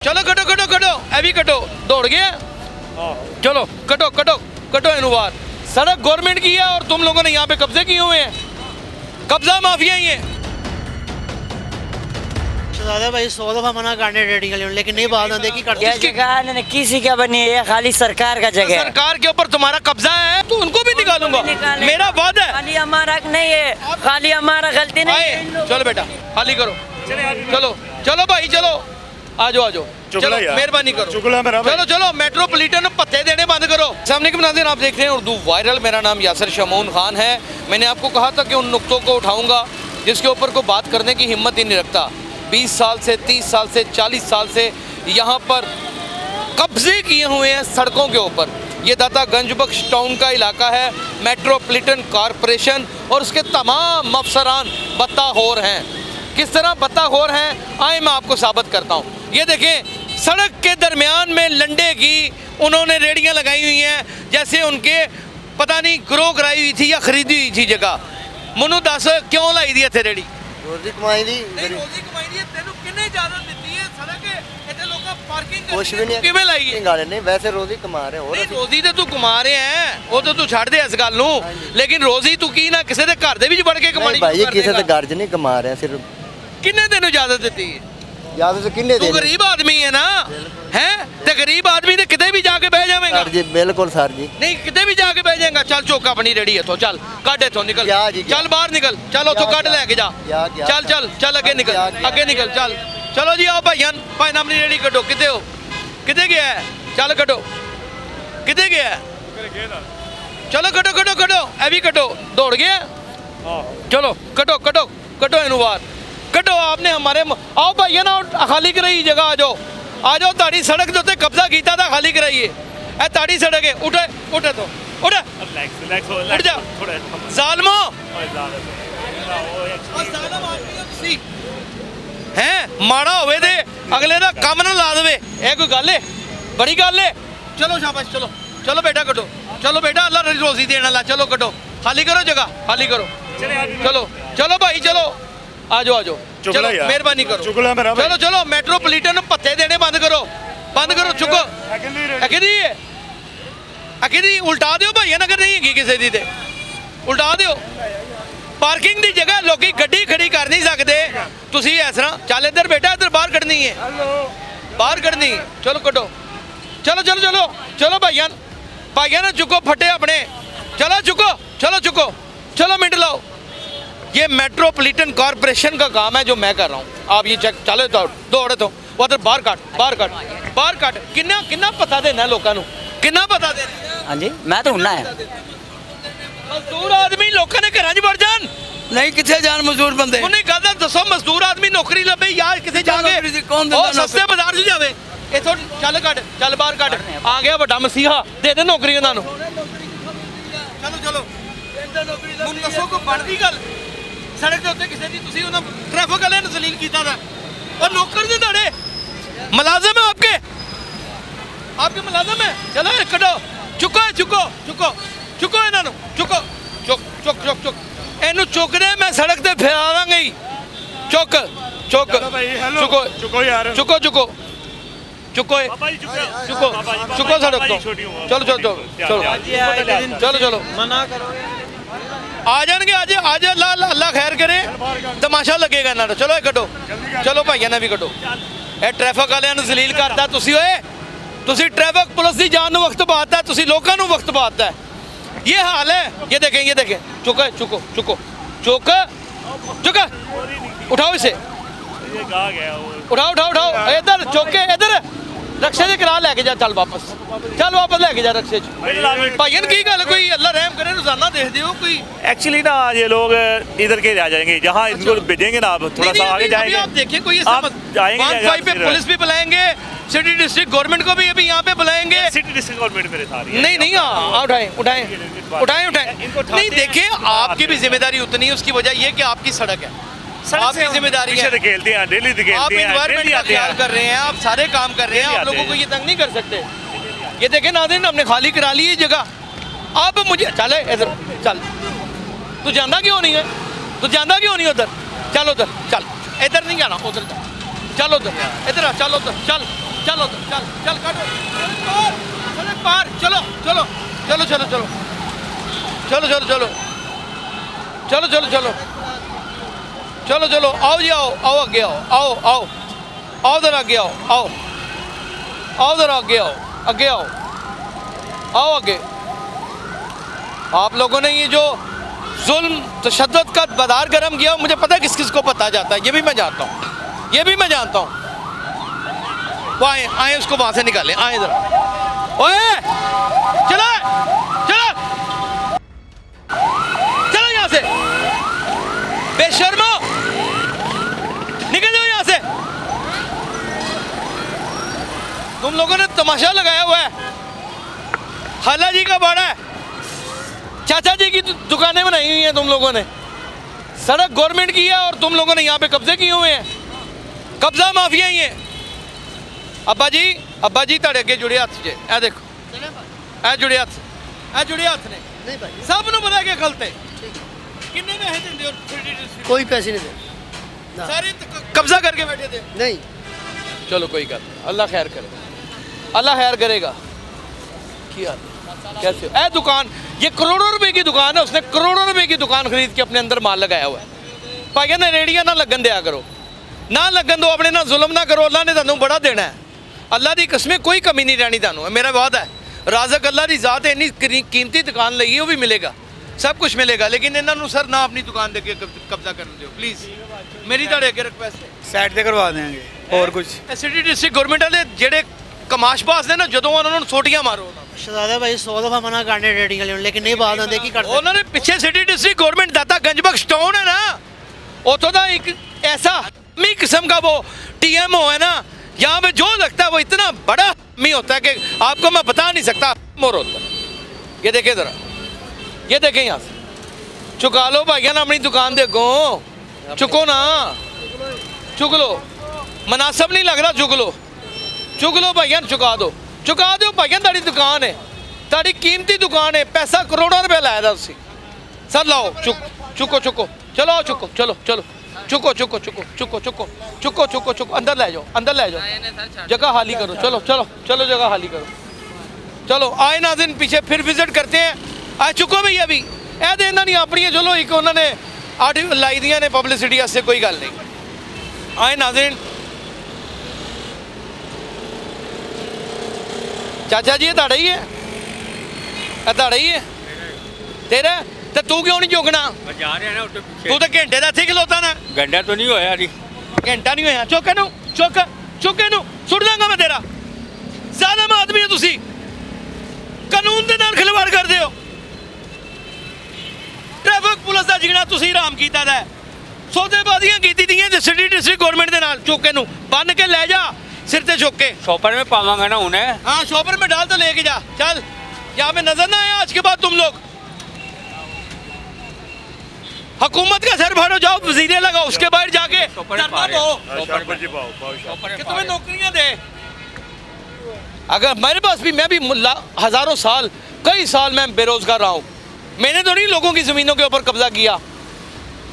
चलो कटो कटो कटो ए भी कटो दौड़ गया चलो कटो कटो कटो इन्हू बाहर सड़क गवर्नमेंट की है और तुम लोगों ने यहाँ पे कब्जे किए हुए हैं कब्जा माफिया ही है शहजादा भाई 100 दफा मना करने रेडी कर लेकिन नहीं बात आती कि करते यह जगह ने किसी का बनी है, ये खाली सरकार का जगह है। सरकार के ऊपर तुम्हारा कब्जा है तो उनको भी निकालूंगा मेरा वादा है खाली हमारा नहीं है, खाली हमारा गलती नहीं आए है। चलो बेटा खाली करो चलो चलो भाई चलो आ जाओ चलो मेहरबानी करो चलो चलो मेट्रोपॉलिटन पत्ते देने बंद करो। सामने के नाज़रीन आप देख रहे हैं उर्दू वायरल। मेरा नाम यासिर शमून खान है। मैंने आपको कहा था कि उन नुक्तों को उठाऊंगा जिसके ऊपर को बात करने की हिम्मत ही नहीं रखता। 20 साल से 30 साल से 40 साल से यहाँ पर कब्जे किए हुए हैं सड़कों के ऊपर। ये दाता गंजबख्श टाउन का इलाका है। मेट्रोपॉलिटन कॉरपोरेशन और उसके तमाम अफसरान बत्ताखोर हैं। किस तरह बत्ताखोर हैं आए मैं आपको साबित करता हूँ। ये देखें सड़क के दरमियान में लंडे की उन्होंने रेडियाँ लगाई हुई हैं जैसे उनके पता नहीं ग्रो कराई हुई थी या खरीदी हुई थी जगह। मनु दस क्यों लाई दी इत्थे रेडी? रोजी कमाई दी रोजी कमाई दी तेनू किन्ने इजाजत दी है सड़क इत्थे लोग पार्किंग कुछ भी नहीं किवें लाई है? गाले नहीं वैसे रोजी कमा रहे हो नहीं रोजी ते तू कमा रहे हैं वो तो तू छड़ दे इस गल नू लेकिन रोजी तू की ना किसी दे घर दे विच वड़ के कमानी भाई ये किसी दे घर च नहीं कमा रहे सिर्फ किन्ने तेनू इजाजत दी है? याद से किन्ने तू दे गरीब आदमी है ना हैं ते गरीब आदमी ते किते भी जाके बैठ जावेगा सर जी बिल्कुल सर जी नहीं किते भी जाके बैठ जाएगा। चल चौका अपनी रेडी है तो चल काट इथों निकल क्या जी, क्या? चल बाहर निकल चल उथों काट लेके जा क्या? चल चल चल अगे निकल अगे निकल चल चलो जी आओ भाईयान भाई नाम अपनी रेडी कटो किते हो किते गया है चल कटो किते गया है चलो कटो कटो कटो ए भी कटो दौड़ गया चलो कटो कटो कटो इन्हू बाहर कटो। आपने हमारे आओ भाईया ना खाली कराई जगह आ जाओ ताड़ी सड़क के उत्ते कब्जा किया था खाली कराइए ए ताड़ी सड़क है उठे उठे तो उठ जा जालमो हैं माड़ा होवे ते अगले दा काम ना ला देवे ए कोई गल है बड़ी गल है। चलो शाबाश चलो चलो बेटा कटो चलो बेटा अल्लाह रोजी देने वाला चलो कटो खाली करो जगह खाली करो चलो चलो भाई चलो आ जाओ चलो मेहरबानी करो चलो चलो मेट्रोपॉलिटन पत्ते देने बंद करो चुको अकेदी उल्टा दियो भाई अगर नहीं है किसी दी ते उल्टा दियो पार्किंग दी जगह लोग गड्डी खड़ी कर नहीं सकते तुसी इस तरह चल इधर बेटा इधर बाहर कढ़नी है बाहर कढ़नी चलो कटो चलो चलो चलो चलो भाईयान चुको फटे अपने चलो चुको चलो मिनट लाओ। ये मेट्रोपॉलिटन कॉरपोरेशन का काम है जो मैं कर रहा हूँ। आप ये चेक चलो दौड़े तो वो उधर बाहर काट किन्ना किन्ना पता देना लोगों को किन्ना पता देना। हाँ जी मैं तो हूं है मजदूर आदमी लोगों ने घर वड़ जान नहीं किथे जान मजदूर बंदे उन्हें गल दसो मजदूर आदमी नौकरी लभे यार किथे जाके कौन ओ सस्ते बाजार च जावे इथों चल कट चल बाहर कट आ गया बड़ा मसीहा दे नौकरी उन्हां नूं चलो चलो हुण दसो को बनदी गल सड़क के उत्ते किसी दी तुसीं उन्हां ट्रैफिक वाले ने जलील कीता दा और नौकर दे दाड़े मुलाजिम है आपके मुलाजिम है। चलो चुको इन्हां नूं चुक इनू चुकदे मैं सड़क ते फिरावांगा ही चुको सड़क तो चलो मना करो आ जाएंगे आज अल्लाह खैर करे तमाशा लगेगा इन्हां दा। चलो ये कटो चलो भाइयों ने भी कटो ये ट्रैफिक वालियां नूं जलील करता तुसी ट्रैफिक पुलिस की जान नूं वक्त पाता तुसी लोकां नूं वक्त पाता है। ये हाल है ये देखें चुको उठाओ इसे उठाओ इधर चौके इधर रक्शे से किराया लेके जा चल वापस लेके जा रक्शे भाईयन की गल कोई अल्लाह रहम करे रोजाना देख दियो कोई एक्चुअली ना ये लोग इधर के आ जाएंगे जहाँ इनको भेजेंगे ना आप थोड़ा सा आगे जाएंगे आप देखिए कोई जाएंगे पे पुलिस भी बुलाएंगे सिटी डिस्ट्रिक्ट गवर्नमेंट को भी अभी यहाँ पे बुलाएंगे सिटी डिस्ट्रिक्ट गवर्नमेंट मेरे साथ नहीं उठाएं नहीं देखिए आपकी भी जिम्मेदारी उतनी है उसकी वजह ये कि आपकी सड़क है आपकी जिम्मेदारी है खेलते हैं डेली आप एनवायरनमेंट का ख्याल कर रहे हैं आप सारे काम कर रहे हैं आप लोगों को ये तंग नहीं कर सकते। ये देखें नाज़रीन हमने खाली करा ली जगह अब मुझे चले इधर चल तू जाना क्यों नहीं है उधर चल उधर चल इधर नहीं जाना उधर चल उधर इधर चल उधर चल चलो चल चल काटो चलो पार चलो चलो चलो चलो चलो चलो चलो चलो चलो चलो चलो चलो चलो आओ जी आओ आओ आगे आओ आओ आओ आओ इधर आगे आओ आओ आओ इधर आगे आओ आगे आओ आओ आगे। आप लोगों ने ये जो जुल्म तशद्दुद का बाजार गर्म किया मुझे पता है किस किस को पता जाता है, ये भी मैं जानता हूँ, ये भी मैं जानता हूँ। वो आए आए उसको वहां से निकालें, आए इधर ओए चलो चलो चलो यहाँ से बेशर्मो निकल जाओ यहाँ से। तुम लोगों ने तमाशा लगाया हुआ है, खाला जी का बाड़ा है, चाचा जी की दुकानें बनाई हुई हैं तुम लोगों ने, सड़क गवर्नमेंट की है और तुम लोगों ने यहाँ पे कब्जे किए हुए हैं, कब्जा माफिया ही है। अब्बा जी ਤੁਹਾਡੇ ਅੱਗੇ जुड़े हथ जे ए देखो ए जुड़े हथ ने नहीं भाई सब ਨੂੰ ਪਤਾ ਕਿ ਗਲਤ ਹੈ। ਕਿੰਨੇ ਪੈਸੇ ਦਿੰਦੇ ਹੋ कोई पैसे नहीं दे ਸਾਰੇ कब्जा करके बैठे थे। नहीं चलो कोई गल नहीं, अल्लाह खैर करे, अल्लाह खैर करेगा। क्या कैसे ए दुकान ये करोड़ों रुपए की दुकान है, उसने करोड़ों रुपए की दुकान खरीद के अपने अंदर माल लगाया हुआ है। भाई ने रेड़ियां ना लगन दिया करो, ना लगन दो, अपने ना जुल्म ना करो, अल्लाह ने तुहानू बड़ा देना है। अल्लाह की कसमें कोई कमी नहीं रहनी तुहानू, मेरा वादा है। राज़क अल्लाह की ज़ात है, इन्नी कीमती दुकान लगी है, वो भी मिलेगा, सब कुछ मिलेगा, लेकिन इन्होंने सर ना अपनी दुकान दे के कब्जा कर दो प्लीज़, मेरी ਤੁਹਾਡੇ ਅੱਗੇ रिक्वेस्ट है। ਸਾਈਡ ਤੇ ਕਰਵਾ ਦੇਵਾਂਗੇ ਹੋਰ ਕੁਝ। सिटी डिस्ट्रिक्ट गवर्नमेंट वाले ਜਿਹੜੇ ਕਮਾਸ਼ਬਾਜ਼ ਨੇ ਨਾ, ਜਦੋਂ ਉਹਨਾਂ ਨੂੰ ਸੋਟੀਆਂ ਮਾਰੋ शहजादा भाई 100 दफा मना करने रेडी वाले लेकिन नहीं बात आंदे की करते ਉਹਨਾਂ ਨੇ ਪਿੱਛੇ सिटी डिस्ट्रिक्ट गवर्नमेंट दाता गंजबख्श टाउन है ना, उतो का एक ऐसा मी किस्म का वो टीएमओ है ना, यहाँ पे जो लगता है वो इतना बड़ा मी होता है कि आपको मैं बता नहीं सकता मोर होता है। ये देखें जरा, ये देखें यहाँ से चुका लो भाइया ना अपनी दुकान दे गो, चुको ना, चुक लो, मुनासिब नहीं लग रहा, चुक लो भाइया, चुका दो भाइया, ताड़ी दुकान है, ताड़ी कीमती दुकान है, पैसा करोड़ों रुपया लाया था उससे, सर लाओ चुको चलो आओ चुको चलो चुको अंदर ले जाओ जगह खाली करो, चलो जगह खाली करो, चलो आए नाज़रीन पीछे फिर विजिट करते हैं। आ चुको भैया भी ए देना नहीं अपनी, चलो एक उन्होंने आठ लाई दिया ने पब्लिसिटी वास्ते, कोई गल नहीं। आए नाज़रीन चाचा जी ਤੁਹਾਡਾ ਹੀ ਹੈ, ਇਹ ਤੁਹਾਡਾ ਹੀ ਹੈ तेरा, तो तू क्यों नहीं चुकना? ਜਾ ਰਿਹਾ ਨਾ ਉੱਤੇ ਪਿੱਛੇ। तू तो घंटे का इत्थे खलोता ना, ਗੰਡਾ ਤਾਂ ਨਹੀਂ ਹੋਇਆ ਜੀ। घंटा नहीं होया, चुक ਇਹਨੂੰ सुट दांगा मैं तेरा। ज़ालिम आदमी है तुसी, कानून दे नाल खिलवाड़ करदे हो, ट्रैफिक पुलिस दा जिगना तुसी हराम कीता दा, सौदेबाजियां कीती दियां ते सिटी डिस्ट्रिक्ट गवर्नमेंट दे नाल। चुक ਇਹਨੂੰ बन के ले जा, सिर ते चुक के। ਸ਼ੋਪਰ में ਪਾਵਾਂਗਾ ਨਾ ਹੁਣੇ। हाँ शॉपर में डाल तो लेके जा, चल यहाँ पे नजर ना आया आज के बाद तुम लोग। हुकूमत का सर फाड़ो, जाओ वजीरे लगाओ, उसके बाहर जाके धरना दो कि तुम्हें नौकरियां दे। अगर मेरे पास भी, मैं भी हजारों साल, कई साल मैं बेरोजगार रहा हूँ, मैंने तो नहीं लोगों की ज़मीनों के ऊपर कब्जा किया,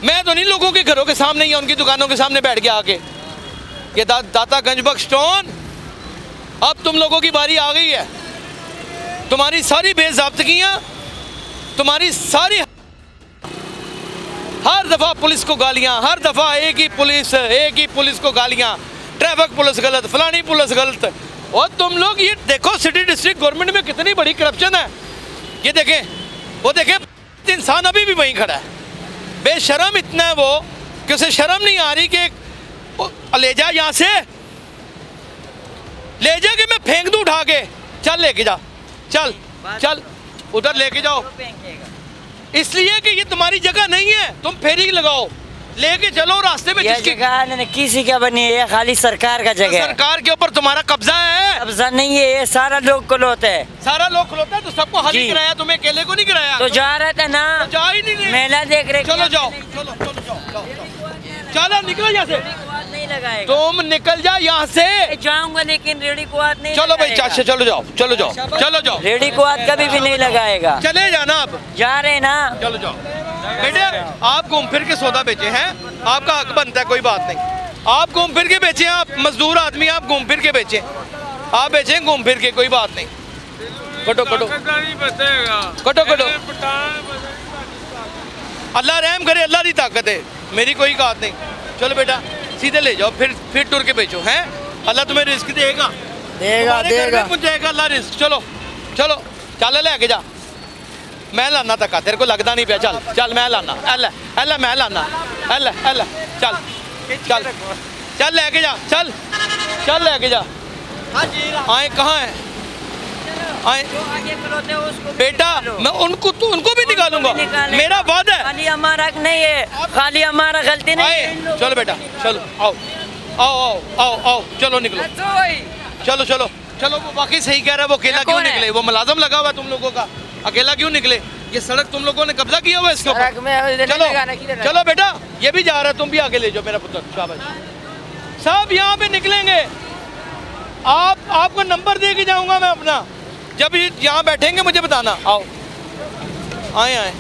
मैं तो नहीं लोगों के घरों के सामने या उनकी दुकानों के सामने बैठ गया आके। ये दाता गंजबख्श टाउन, अब तुम लोगों की बारी आ गई है, तुम्हारी सारी बेज़ाब्तगियाँ, तुम्हारी सारी, हर दफ़ा पुलिस को गालियाँ, हर दफ़ा एक ही पुलिस को गालियाँ, ट्रैफिक पुलिस गलत, फलानी पुलिस गलत। और तुम लोग ये देखो सिटी डिस्ट्रिक्ट गवर्नमेंट में कितनी बड़ी करप्शन है, ये देखें, वो देखें, इंसान अभी भी वहीं खड़ा है, बेशरम इतना है वो कि उसे शर्म नहीं आ रही कि ले जा यहाँ से, ले जा कि मैं फेंक दूँ उठा के, चल लेके जा, चल उधर लेके जाओ, इसलिए कि ये तुम्हारी जगह नहीं है, तुम फेरी लगाओ, लेके चलो रास्ते में। ये जगह किसी का बनी है, ये खाली सरकार का जगह है। सरकार के ऊपर तुम्हारा कब्जा है? कब्जा नहीं है, ये सारा लोग खलोता है, सारा लोग खलोता है, तो सबको खाली जी। कराया, तुम्हें अकेले को नहीं कराया? तो जा रहा था ना, तो जा ही नहीं रहे। मेला देख रहे। चलो जाओ, चलो निकलो यहाँ से, नहीं लगाएगा, तुम निकल जा यहाँ से। जाऊंगा लेकिन रेडी को हाथ नहीं चलो भाई लगाएगा। चाचा चलो जाओ, रेडी को हाथ कभी भी नहीं लगाएगा। चले जाना आप, जा रहे ना, चलो जाओ बेटे, आप घूम फिर के सौदा बेचे हैं, आपका हक बनता है, कोई बात नहीं, आप घूम फिर के बेचे, आप मजदूर आदमी, आप घूम फिर के बेचे, आप बेचें घूम फिर के, कोई बात नहीं। कटो कटो कटो कटो। अल्लाह रहम करे, अल्लाह की ताकत है, मेरी कोई बात नहीं। चलो बेटा सीधे ले जाओ, फिर टुर के बेचो हैं। अल्लाह तुम्हें रिस्क देगा, देगा पहुंचाएगा अल्लाह रिस्क। चलो चलो चल लेके जा, मैं लाना धक्का, तेरे को लगता नहीं पिया। चल चल मैं लाना, अल्लाह मैं लाना, अल्लाह चल चल चल लेके जा, चल चल लेके जा। आए कहाँ है आए बेटा, मैं उनको भी निकालूंगा, मेरा वादा है। खाली हमारा नहीं है, खाली हमारा गलती नहीं है। चलो बेटा चलो, आओ आओ आओ आओ आओ, चलो निकलो, चलो चलो चलो। वो बाकी सही कह रहा है, वो अकेला क्यों निकले? वो मुलाजम लगा हुआ है तुम लोगों का, अकेला क्यों निकले? ये सड़क तुम लोगों ने कब्जा किया हुआ है इसके ऊपर। चलो चलो बेटा, ये भी जा रहा है, तुम भी आगे ले जाओ मेरा पुत्र। शाबाश। सब यहाँ पे निकलेंगे, आपको नंबर दे के जाऊंगा मैं अपना, जब यहाँ बैठेंगे मुझे बताना। आओ आए आए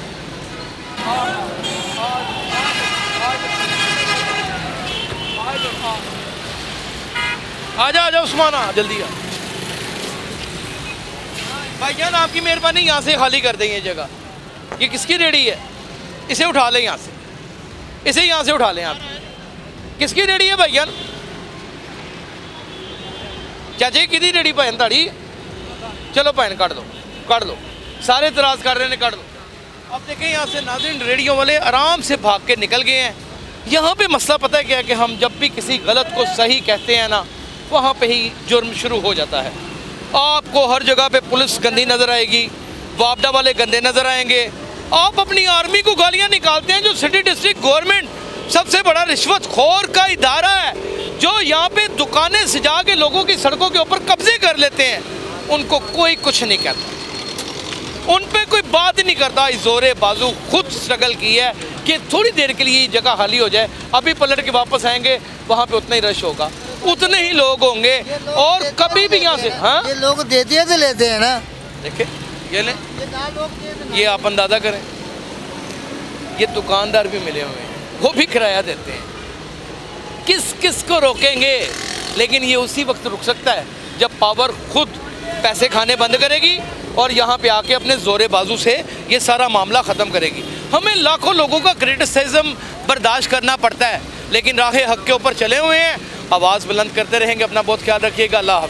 आजा आजा उस्मान, आ जल्दी आ भाईजान, आपकी मेहरबानी, यहाँ से खाली कर दें ये जगह। ये किसकी रेडी है? इसे उठा लें यहाँ से, इसे यहाँ से उठा लें आप। किसकी रेडी है भाईजान? चाचे किदी रेडी भैन ताड़ी? चलो भैन काट दो, सारे इतराज कर रहे हैं, काट दो। अब देखें यहाँ से नाज़रीन, रेडियो वाले आराम से भाग के निकल गए हैं। यहाँ पे मसला पता है क्या है कि हम जब भी किसी गलत को सही कहते हैं ना, वहाँ पे ही जुर्म शुरू हो जाता है। आपको हर जगह पे पुलिस गंदी नज़र आएगी, वापडा वाले गंदे नज़र आएंगे। आप अपनी आर्मी को गालियाँ निकालते हैं, जो सिटी डिस्ट्रिक्ट गवर्नमेंट सबसे बड़ा रिश्वतखोर का इदारा है, जो यहाँ पे दुकानें सजा के लोगों की सड़कों के ऊपर कब्जे कर लेते हैं, उनको कोई कुछ नहीं कहता, उन पे कोई बात ही नहीं करता। जोरे बाजू खुद स्ट्रगल की है कि थोड़ी देर के लिए जगह खाली हो जाए, अभी पलट के वापस आएंगे, वहाँ पे उतना ही रश होगा, उतने ही लोग होंगे, और कभी भी यहाँ से। हाँ ये लोग देते हैं तो लेते हैं ना, देखिए ये लें, ये आप अंदाज़ा करें, ये दुकानदार भी मिले हुए हैं, वो भी किराया देते हैं। किस किस को रोकेंगे? लेकिन ये उसी वक्त रुक सकता है जब पावर खुद पैसे खाने बंद करेगी और यहाँ पे आके अपने जोरे बाजू से ये सारा मामला ख़त्म करेगी। हमें लाखों लोगों का क्रिटिसिज्म बर्दाश्त करना पड़ता है, लेकिन राह हक के ऊपर चले हुए हैं, आवाज़ बुलंद करते रहेंगे। अपना बहुत ख्याल रखिएगा। अल्लाह हाफ़िज़।